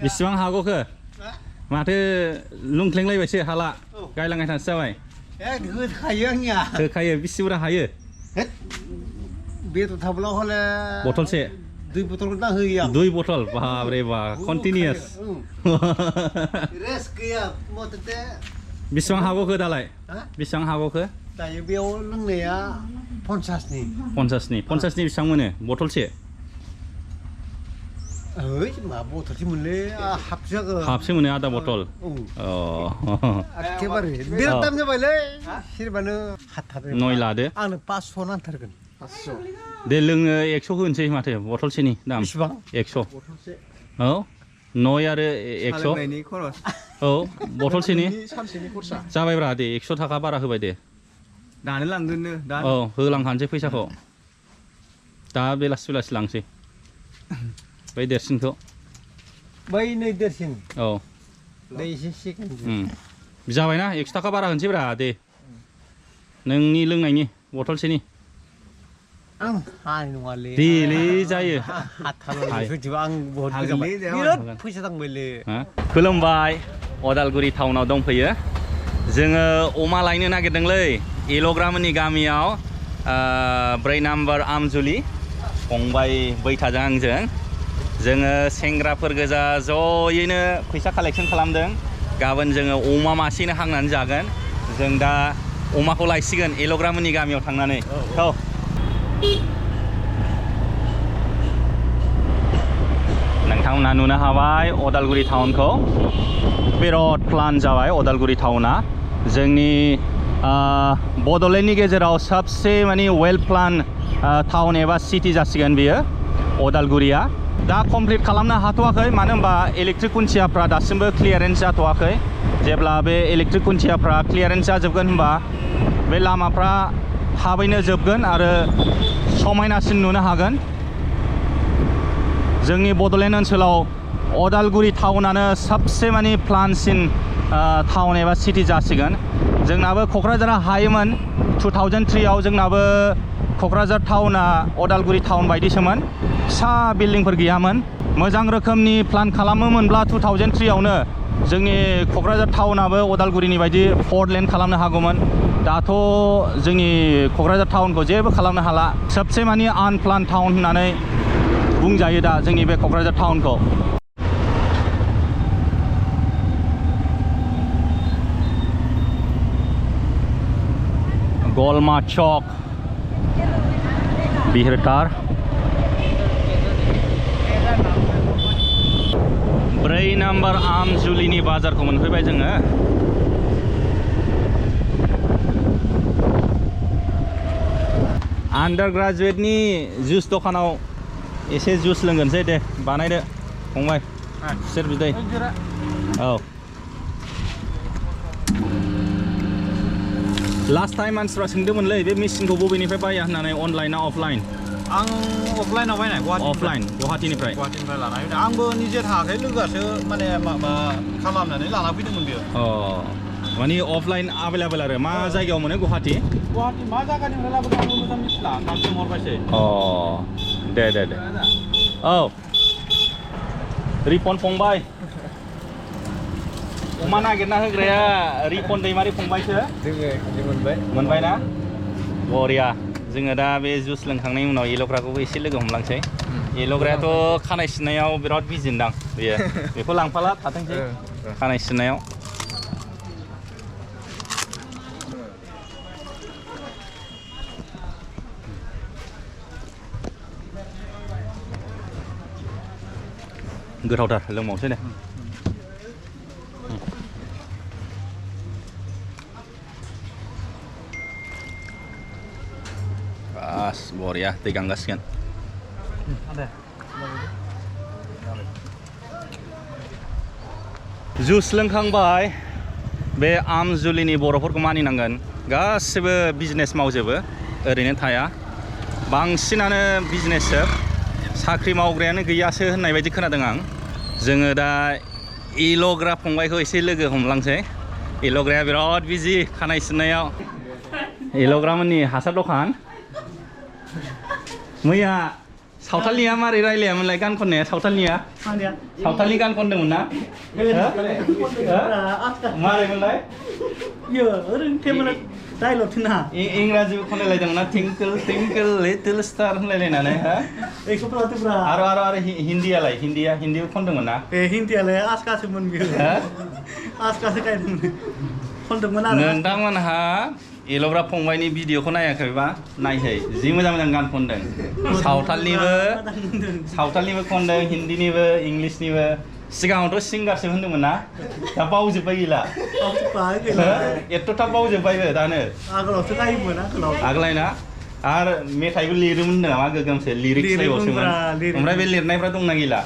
बेसेबां हागौखो माथो लुंख्लेंलायबायसो हाला गायलांनाय थानोसै जाबाय होखायो आंनिया होखायो बेसे बुरजा हायो बेदर थाब्ला हले बथलसे 2 बथलखौ दा होयो आं 2 बथल बाबरे बा कन्टिनिउस रेस्ट गैया मथते बेसेबां हागौखो दालाय बेसेबां हागौखो दायो बेयाव लोंनाया 50नि 50नि बेसेबां मोनो बथलसे ओइ मा बथलसे मोनलै हाबसो मोनो आधा बथल एखेबारे बिराद दाम जाबायलै सिरबानो हाथारो नय लादो आंनो 500 नांथारगोन 500 दे लोङो 100 होनोसै माथो बथलसेनि दाम बेसेबां 100 औ नय आरो 100 औ बथलसेनि सानसेनि खरसा जाबायब्रा दे 100 थाखा बारा होबाय दे दानो लांगोननो दा औ होलांखानोसै फैसाखौ दा बेलासि लांसै बै देरसिनखौ बै नै देरसिन औ दै एसे सेकेन्ड जाबायना 100 थाखा बारा होनोसै ब्रा दे नोंनि लोंनायनि बथलसेनि आं हानाय नङालै देलै जायो हाथारलै आं बहुत बिराद फैसा थांबायलै खुलुमबाय अदालगुरि टाउनाव दंफैयो जोङो अमा लायनो नागिरदोंलै एल'ग्रामोननि गामियाव 4 नाम्बार आमजुलि फंबाय बैथाजों आंजों जोङो सेंग्राफोर गोजा जयैनो फैसा कालेक्सन खालामदों गाबोन जोङो अमा मासेनो हांनानै जागोन जों दा अमाखौ लायसिगोन एल'ग्रामोननि गामियाव थांनानै औ नोंथांमोना नुनो हाबाय अदालगुरि टाउनखौ बिराद प्लान जाबाय अदालगुरि टाउना जोंनि बड'लेण्डनि गेजेराव सबसे माने वेल प्लान टाउन एबा सिटि जासिगोन बियो अदालगुरिया दा कमप्लिट खालामनो हाथ'वाखै मानो होनबा इलेक्ट्रिक खुन्थियाफ्रा दासिमबो क्लियारेन्स जाथ'वाखै जेब्ला बे इलेक्ट्रिक खुन्थियाफ्रा क्लियारेन्स जाजोबगोन होनबा बे लामाफ्रा थाबैनो जोबगोन आरो समायनासिन नुनो हागोन जोंनि बड'लेण्ड ओनसोलाव अदालगुरि टाउनानो सबसे माने प्लानसिन टाउन एबा सिटि जासिगोन जोंनाबो क'क्राझारा हायोमोन 2003 आव जोंनाबो क'क्राझार टाउना अदालगुरि टाउन बायदिसोमोन फिसा बिल्डिंफोर गैयामोन मोजां रोखोमनि प्लान खालामोमोनब्ला 2003 आवनो जोंनि क'क्राझार टाउनाबो अदालगुरिनि बायदि 4 लेन खालामनो हागौमोन दाथ' जोंनि क'क्राझार टाउनखौ जेबो खालामनो हाला सबसे माने आनप्लान टाउन होननानै बुंजायो दा जोंनि बे क'क्राझार टाउनखौ गलमा चक बिहरतार 4 नाम्बार आमजुलिनि बाजारखौ मोनफैबाय जोङो आन्डार ग्रेजुवेटनि जुस दखानाव एसे जुस लोंगोनसै दे बानायदो फंबाय खुसेर बिदै औ लास्ट टाइम मानसिफ्रा सोंदोंमोनलै बे मेसिनखौ बबेनिफ्राय बाया होननानै अनलाइन ना अफलाइन आं अफलाइनाव बायनाय अफलाइन गुवाहाटीनिफ्राय लाना फैदों आंबो निजे थाङाखै लोगोआसो माने माबा खालामनानै लाना फैदोंमोन बेयो माने अफलाइन एभेलेबल आरो मा जायगायाव मोनो गुवाहाटी मा जायगानिफ्राय लाबोदों आं मोजां मिथिला दासो हरबायसै दे औ रिपन फंबाय अमा नागिरना होग्राया रिपन दैमारि फंबायसो मोनबाय ना बरिया जोङो दा बे जुस लोंखांनायनि उनाव एल'ग्राखौबो एसे लोगो हमलांसै एल'ग्रायाथ' खानाय सिननायाव बिराद बिजिदां बेयो बेखौ लांफाला थाथोंसै खानाय सिननायाव गोथावथार लोंबावसै दे बास बरिया दै गांगासिगोन जुस लोंखांबाय बे आमजुलिनि बर'फोरखौ मानिनांगोन गासिबो बिजनेस मावजोबो ओरैनो थाया बांसिनानो बिजनेसजोब साख्रि मावग्रायानो गैयासो होननाय बायदि खोनादों आं जोङो दा एल'ग्रा फंबायखौ एसे लोगो हमलांसै एल'ग्राया बिराद बिजि खानाय सिननायाव एल'ग्रामोननि हासार दखान मैया सावथालनिया मारै रायलायामोनलाय गान खननाया सावथालनिया सावथालनि गान खनदोंमोन ना मारैमोनलाय इंराजिबो खनलायलायदोंमोन ना टिंकल टिंकल लिटिल स्टार होनलायलायनानै आरो हिन्दीबो खनदोंमोन ना हिन्दीयालाय आसकासोमोन बियो आसकासो गायदोंमोन खनदोंमोन आरो नोंथांमोनहा एल'ग्रा फंबायनि भिडिअखौ नायाखैबा नायहै जि मोजां गान खनदों सावथालनिबो खनदों हिन्दीनिबो इंलिसनिबो सिगाङावथ' सिंगारसो होनदोंमोन ना दा बावजोब्बाय गैला एथ' थाब बावजोब्बायबो दानो आगोलावसो गायोमोन आगोलायना आरो मेथाइबो लिरोमोन होनदों नामा गोगोमसो लिरिक्स लायबावसोमोन ओमफ्राय बे लिरनायफ्रा दंना गैला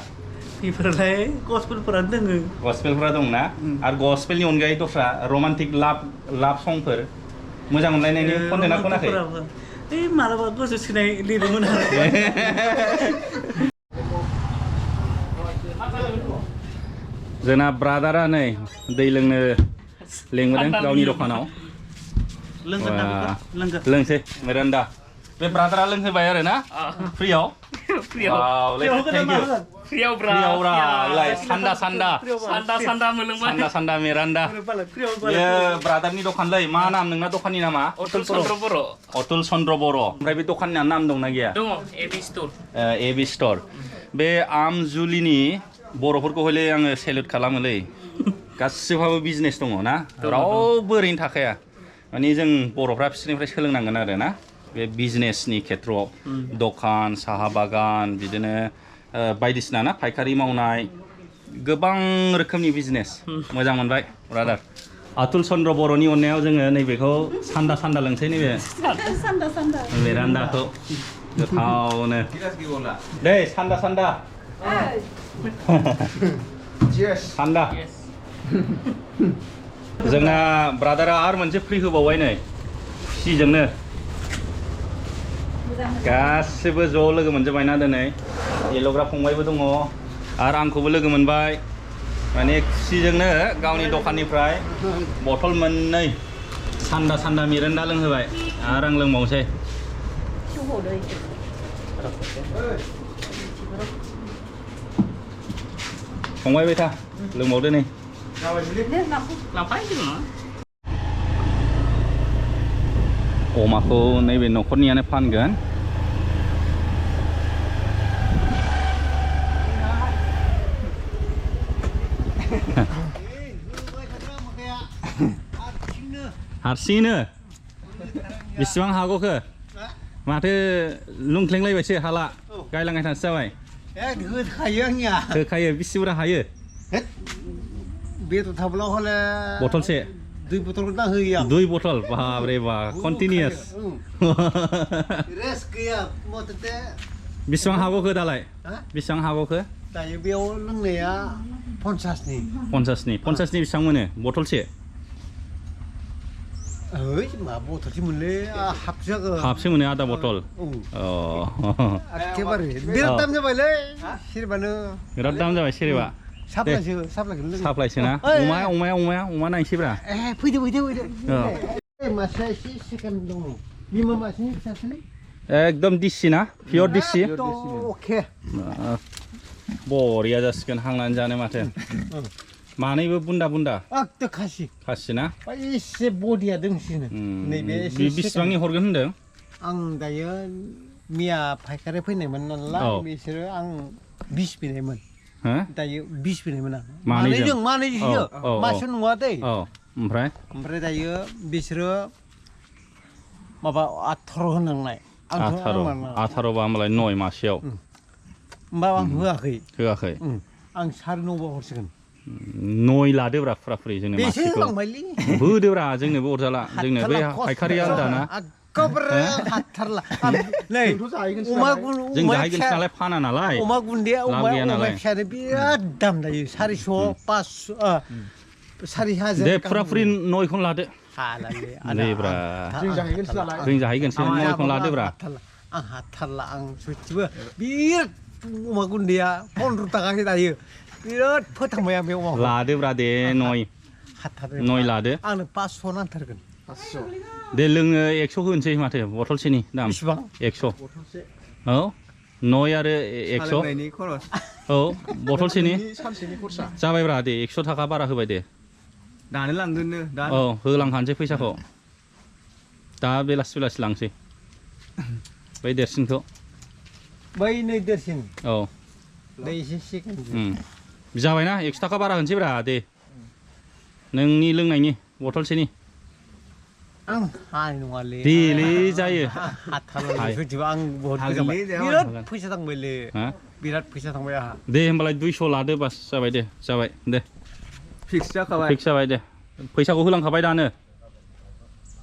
बेफोरलाय गस्पेलफोरानो दोङो गस्पेलफोरा दंना आरो गस्पेलनि अनगायै दस्रा रमान्टिक लाभ संफोर मोजां मोनलायनायनि खनदों ना खनाखै मालाबा गोसो सिनाय लिरोमोन आरो जोंना ब्रादारा नै दै लोंनो लेंबोदों गावनि दखानाव लोंसै मिरान्दा बे ब्रादारा लोंहोबाय आरो ना फ्रियाव सान्दा मिरान्दा बेयो ब्रादारनि दखानलै मा नाम नोंना दखाननि नामा अतुल चन्द्र बर' ओमफ्राय बे दखाननि नाम दंना गैया दङ एबि स्ट'र बे आमजुलिनि बर'फोरखौ हले आङो सेलुट खालामोलै गासिबहाबो बिजनेस दङ ना रावबो ओरैनो थाखाया माने जों बर'फ्रा बिसोरनिफ्राय सोलोंनांगोन आरो ना बे बिजनेसनि खेथ्रआव दखान साहा बागान बिदिनो बायदिसिना ना फायखारि मावनाय गोबां रोखोमनि बिजनेस मोजां मोनबाय ब्रादार अतुल चन्द्र बर'नि अननायाव जोङो नैबेखौ सान्दा लोंसै नैबे मिरान्दाखौ गोथावनो दे सान्दा सान्दा जोंना ब्रादारा आरो मोनसे फ्रि होबावबाय नै खुसिजोंनो गासिबो ज' लोगो मोनजोब्बायना दिनै एल'ग्रा फंबायबो दङ आरो आंखौबो लोगो मोनबाय माने खुसिजोंनो गावनि दखाननिफ्राय बथल मोननै सान्दा मिरान्दा लोंहोबाय आरो आं लोंबावनोसै फंबाय था लोंबावदो नै अमाखौ नैबे न'खरनियानो फानगोन हारसिंनो बेसेबां हागौखो माथो लुंख्लेंलायबायसो हाला गायलांनाय थांसो जाबाय होखायो आंनिया होखायो बेसे बुरजा हायो बेदर थाब्ला हले बथलसे 2 बथलखौ दा होयो आं 2 बथल बाप रे बा कन्टिनिउस रेस गैया मथते बेसेबां हागौखो दालाय बेसेबां हागौखो दायो बेयाव लोंनाया 50नि 50नि बेसेबां मोनो बथलसे ओइ मा बथलसे मोनलै हाफसो मोनो आधा बथल एखेबारे बिराद दाम जाबायलै सेरबानो बिराद दाम जाबाय सेरेबा साप्लायसो ना अमा नायसैब्रा फैदो मासेया एसे सेकेन्ड दङ बिमा मासेनि फिसासोलै एकदम दिसि ना पियर दिसि अके बरिया जासिगोन हांनानै जानो माथो मानैबो बुन्दा एकदम खासि ना एसे बडिया दंसिनो नैबे बेसेबांनि हरगोन होनदों आं दायो मिया फायखारि फैनायमोन नालाय बिसोरो आं 20 बिनायमोन दायो 20 बिनायमोन आं मानैजों मासे नङा दै ओमफ्राय दायो बिसोरो माबा 18 होनांनाय 18 बा होमबालाय 9 मासेयाव होमबा आं होआखै आं 9.5 हरसिगोन 9 लादोब्रा फुराफुरि जोंनो मासेखौ होदोब्रा जोंनोबो अरजाला जोंनो बे फायखारिया दाना जों जाहैगोन नालाय फाना नालाय अमा गुन्दैया अमा फिसानो बिराद दाम दायो 400 500 4,000 दे फुराफुरि 9खौनो लादो हालालै जों जाहैगोनसो 9खौनो लादोब्रा आं हाथारला आं सयथिबो बिराद अमा गुन्दैया 15 थाखासो दायो बिराद फोथांबाय आं बे अमाखौ लादोब्रा दे 9 लादो आंनो 500 नांथारगोन दे लोङो 100 होनोसै माथो बथलसेनि दाम बेसेबां 100 बथलसे औ नय आरो 100 हालेवनायनि खरस औ बथलसेनि सानसेनि खरसा जाबायब्रा दे 100 थाखा बारा होबाय दे दानो लांगोननो दा औ होलांखानोसै फैसाखौ दा बेलासि लांसै बै देरसिनखौ बै नै देरसिन औ दै एसे सेकेन्ड जाबायना 100 थाखा बारा होनोसै ब्रा दे नोंनि लोंनायनि बथलसेनि आं हानाय नङालै देलै जायो हाथारलै होजोबो आं बहुत गोजाबाय बिराद फैसा थांबायलै बिराद फैसा थांबाय आंहा दे होमबालाय 200 लादो बास जाबाय दे फिक्स जाखाबाय फिक्स जाबाय दे फैसाखौ होलांखाबाय दानो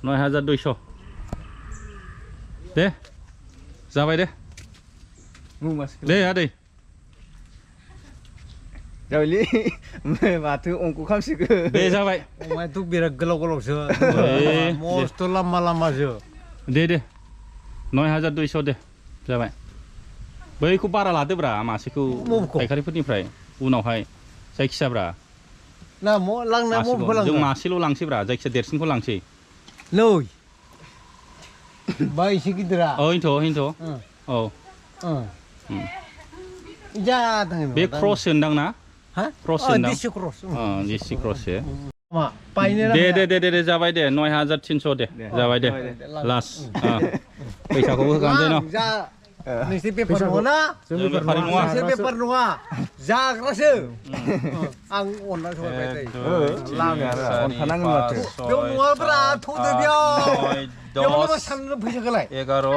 9200 दे जाबाय दे दे आदै जाबायलै माथो अंक खालामसिगो दे जाबाय अमायाथ' बिराद गोलावसो मस्थ' लामासो दे 9200 दे जाबाय बैखौ बारा लादोब्रा मासेखौ फायखारिफोरनिफ्राय उनावहाय जायखिजाब्रा ना लांना जों मासेल' लांसैब्रा जायखिया देरसिनखौ लांसै नै बा एसे गिदिरा हिन्थ' औ बे क्रस होनदां ना क्रस होनदां डिसि क्रस दे जाबाय दे 9300 दे जाबाय दे लास्ट फैसाखौबो होखानोसै न नोंसोर बेफार नङा जों बेफारि नङा नोंसोर बेफार नङा जाग्रासो आं अनना सबाय लामाया अनखानांगोन माथो बेयाव नङाब्रा थौदो बेयाव साननो फैसाखौलाय 11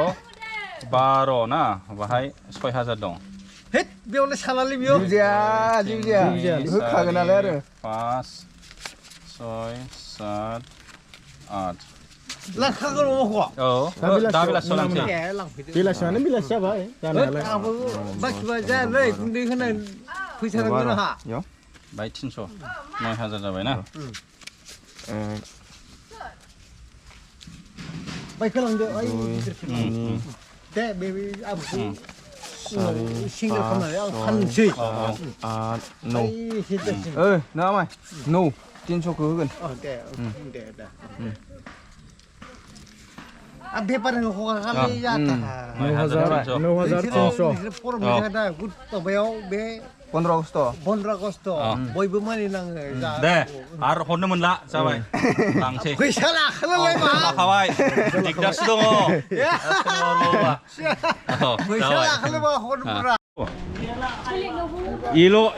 12 ना बाहाय 6000 दं हेद बेयावलाय सानालै बेयाव जिउ जाया होखागोन नालाय आरो 5 6 7 8 लांखागोन अमाखौ औ दा बेलासियाव लांसै बेलासियानो बेलासि जाबाय जानायालाय आंबो बाखिबा जायालै गुन्दै होनाय फैसा नांगोन आंहा बाय 300 9000 जाबाय ना बाइकखौ लांदो दे बे आबुखौ सिंगेल खालामनानै आं फानसै 8 9 ना माय 300 खौ होगोन दे अब बेफारी को खाली जाता 9300 फरम जादा गुड तबयाव बे 15 आगस्ट बयबो मानिनाङो दे आरो हरनो मोनला जाबाय लांसै फैसा लाखालाय मा लाखाबाय दिगदारसो दङ फैसा लाखालाय मा हरनोब्रा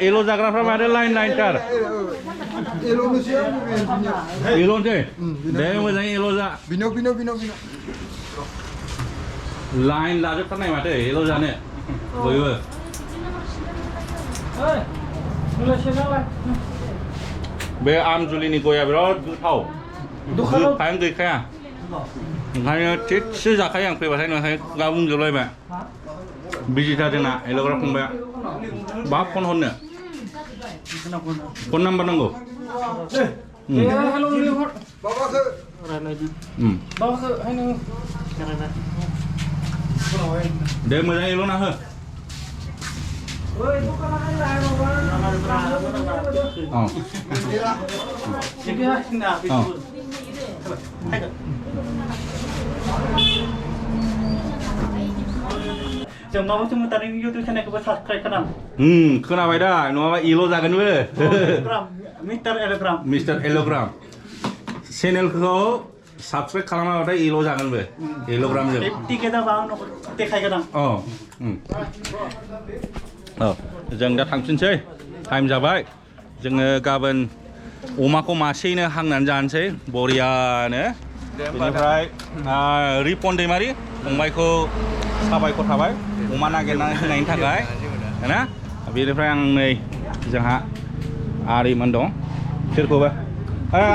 एल' जाग्राफ्रा माथो लाइन थार एल'नोसै दे मोजाङै एल' जा बिनो लाइन लाजोबथारनाय माथो एल' जानो बयबो बे आमजुलिनि गया बिराद गोथाव गोखायानो गैखाया ओंखायनो थिगसे जाखायो आं फैबाथाय नोंहाय खुगा बुंजोबलायबाय बिजिथा जोंना एल'ग्रा फंबाया बा फन हरनो फन नाम्बार नांगौ दे मोजां एल'ना हो जों माबा समाव इउटुब चेनेलखौबो साबसक्राइब खालाम खोनाबाय दा नङाबा एल' जागोनबो मिस्टार एल'ग्राम चेनेलखौ साबसक्राइब खालामाबाथाय एल' जागोनबो एल'ग्रामजों 50K जाबा आं देखायगोन आं जों दा थांफिनसै टाइम जाबाय जोङो गाबोन अमाखौ मासेयैनो हांनानै जानोसै बरियानो बेनिफ्राय रिपन दैमारि फंबायखौ साबायखर थाबाय अमा नागिरनानै होनायनि थाखाय ना बेनिफ्राय आं नै जोंहा आदैमोन दं सोरखौबा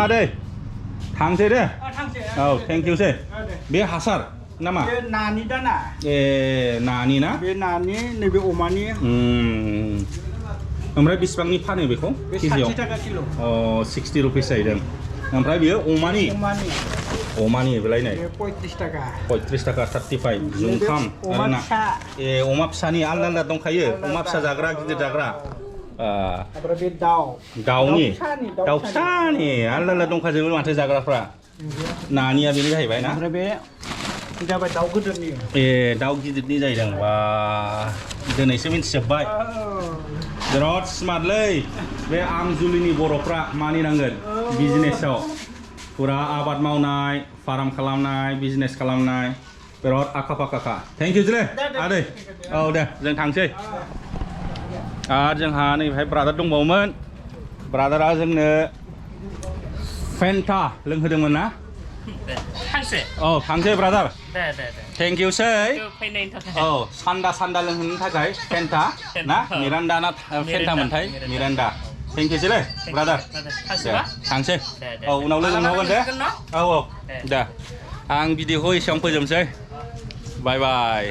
आदै थांसै दे औ थेंक इउसै बे हासार नामा नानि दाना नानि ना बे नानि नैबे अमानि ओमफ्राय बेसेबांनि फानो बेखौ केजियाव 60 थाखा किल' 60 रुपिस जाहैदों ओमफ्राय बियो अमानि बेलाय नै 35 थाखा 35 जुंखाम आरो ना अमा फिसानि आलदा आलदा दंखायो अमा फिसा जाग्रा गिदिर जाग्रा ओमफ्राय बे दाउ फिसानि आलदा आलदा दंखाजोबो माथो जाग्राफ्रा नानिया बेनो जाहैबाय ना ओमफ्राय बे जाबाय दाउ गोदोरनि दाउ गिदिरनि जाहैदों बा दिनैसो मिन्थिजोब्बाय बिराद स्मार्टलै बे आमजुलिनि बर'फ्रा मानिनांगोन बिजनेसाव फुरा आबाद मावनाय फार्म खालामनाय बिजनेस खालामनाय बिराद आखा फाखाखा थेंक इउलै आदै औ दे जों थांसै आरो जोंहा नैबेहाय ब्रादार दंबावोमोन ब्रादारा जोंनो फेन्टा लोंहोदोंमोन ना थांसै औ थांसै ब्रादार दे थेंक इउ सै फैनायनि थाखाय औ सान्दा लोंहोनो थाखाय फेन्टा ना मिरान्डा ना फेन्टा मोनथाय मिरान्डा थेंक इउ सैलै ब्रादार थांसै औ उनाव लोगो मोनबावगोन दे औ दे आं भिडिअखौ एसेयावनो फोजोबनोसै बाय बाय